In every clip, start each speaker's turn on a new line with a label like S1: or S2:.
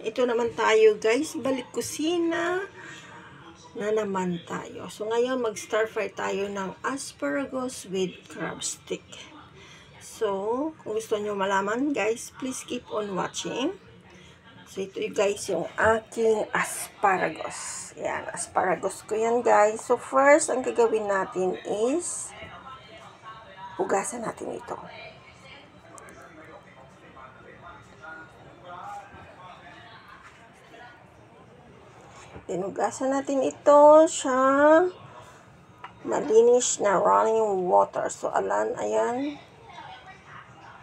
S1: Ito naman tayo guys, balik kusina na naman tayo. So ngayon mag-stir fry tayo ng asparagus with crab stick. So kung gusto nyo malaman guys, please keep on watching. So ito guys yung aking asparagus. Yan, asparagus ko yan guys. So first, ang gagawin natin is hugasan natin ito. Hinugasan natin ito sa malinis na running water. So, ayan.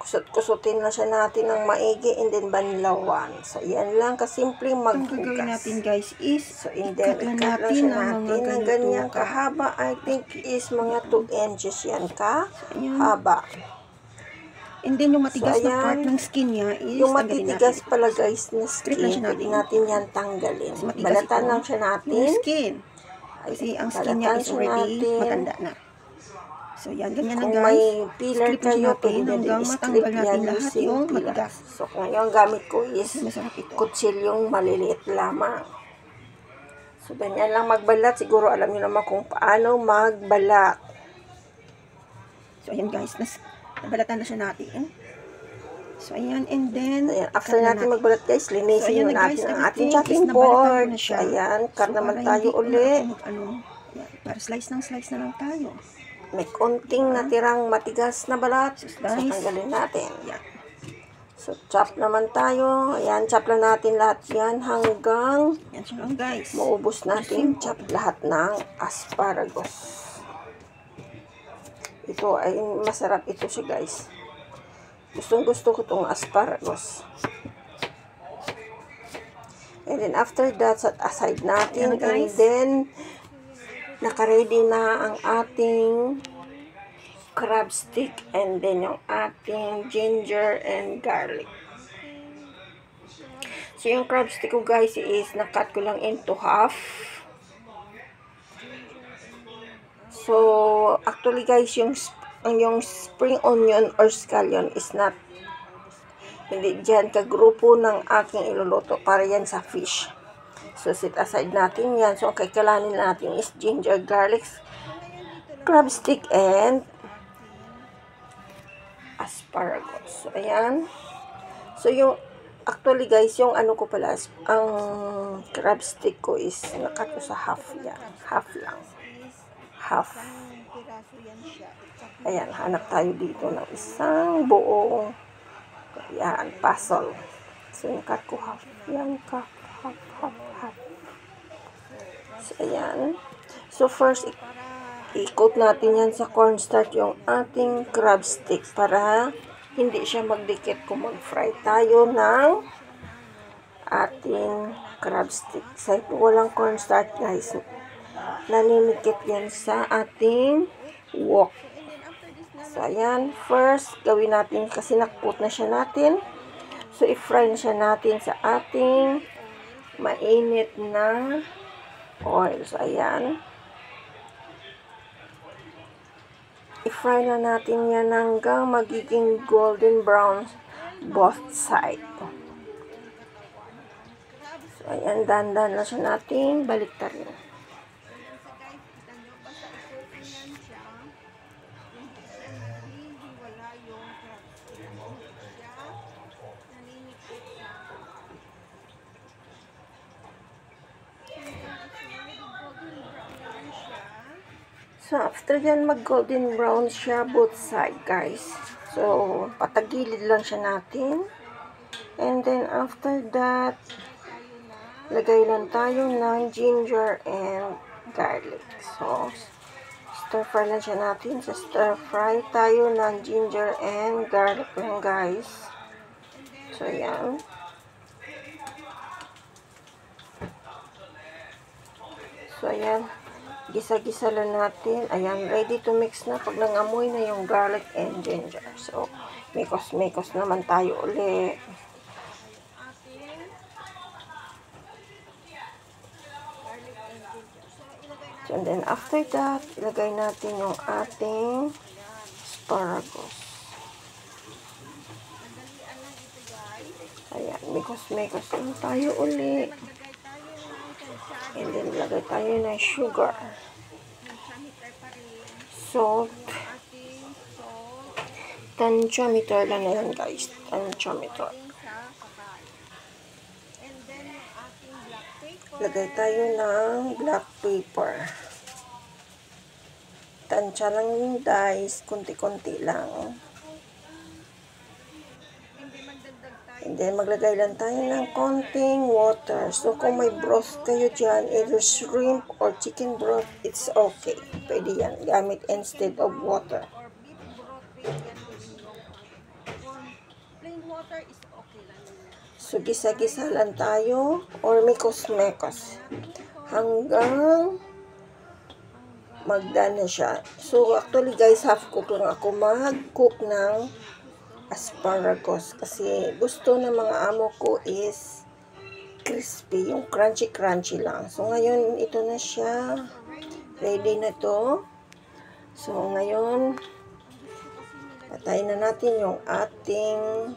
S1: Kusot-kusutin na siya natin ng maigi and then banlawan. So, yan lang kasimpleng maghugas. Ang gagawin natin guys is, so, ikat lang natin ng ganyang kahaba. I think is mga 2 inches yan kahaba. And then, yung matigas na part ng skin niya is yung matitigas pala guys na skin, pwede natin yan tanggalin. Balatan lang siya natin. Yung skin. Kasi ang skin niya is already matanda na. So, yan. Ganyan na guys. Kung may peeler kayo, pwede din i-strip yan lahat yung matigas. So, ngayon gamit ko is kutsilyong maliliit lamang. So, ganyan lang magbalat. Siguro alam niyo naman kung paano magbalat. So, ayan guys. Nabalatan na siya natin. So, ayan. And then, ayan, after natin magbalat guys, linisin so, natin ang ating chopping board. Ayan. Cut naman tayo uli. Para slice na lang tayo. May konting natirang matigas na balat. So, tanggalin natin. Ayan. So, chop naman tayo. Ayan, chop lang natin lahat yan hanggang maubos natin chop lahat ng asparagus. Ito ay masarap ito siya guys. Gusto ko itong asparagus. And then after that, set aside natin. And then, naka-ready na ang ating crab stick. And then yung ating ginger and garlic. So yung crab stick ko guys is nakat ko lang into half. So, actually guys, yung spring onion or scallion is not, hindi dyan kagrupo ng aking iluluto para yan sa fish. So, set aside natin yan. So, ang kakailanganin natin is ginger, garlic, crab stick, and asparagus. So, ayan. So, yung, actually guys, yung ano ko pala, ang crab stick ko is nakat ko sa half yan. Half lang. Half. Ayan, hanap tayo dito ng isang buong ayan, puzzle. So, yung cut ko half. Yan, half. So, ayan. So, first, i-coat natin yan sa cornstarch yung ating crab stick para hindi siya magdikit kung mag-fry tayo ng ating crab stick. So, walang cornstarch guys. Naninikit yan sa ating wok. So, ayan. First, gawin natin kasi nakput na siya natin. So, i-fry na siya natin sa ating mainit na oil. So, ayan. I-fry na natin yan hanggang magiging golden brown both side. So, ayan. Dandan na siya natin. Baliktarin. So, after yan, mag-golden brown siya both side, guys. So, patagilid lang siya natin. And then, after that, lagay lang tayo ng ginger and garlic. So, stir-fry lang siya natin. So, stir-fry tayo ng ginger and garlic lang, guys. So, yan. So, ayan. Gisa-gisa lang natin. Ayan, ready to mix na pag nangamoy na yung garlic and ginger. So, mikos-mikos naman tayo uli. So, and then after that, ilagay natin yung ating asparagus. Ayan, mekos-mekos lang tayo uli. And then, lagay tayo ng sugar. Salt. Tantiameter lang na yan, guys. Tantiameter. Lagay tayo ng black pepper. Tansya lang yung guys. Kunti-kunti lang. And then, maglagay lang tayo ng konting water. So, kung may broth kayo dyan, either shrimp or chicken broth, it's okay. Pwede yan. Gamit instead of water. So, gisa-gisa lang tayo or mekos-mekos hanggang magdana siya. So, actually guys, half cook lang ako mag-cook ng asparagus kasi gusto ng mga amo ko is crispy, yung crunchy-crunchy lang. So, ngayon, ito na siya. Ready na to. So, ngayon, patayin na natin yung ating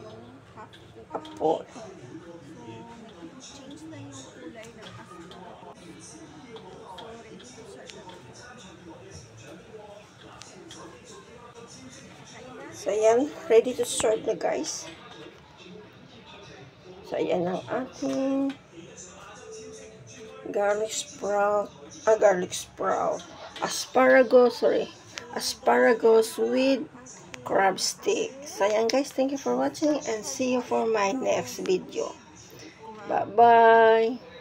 S1: apoy. So, ayan. Ready to serve na, guys. So, ayan ang ating garlic sprout. Asparagus with crab stick. So, ayan, guys. Thank you for watching and see you for my next video. Bye-bye.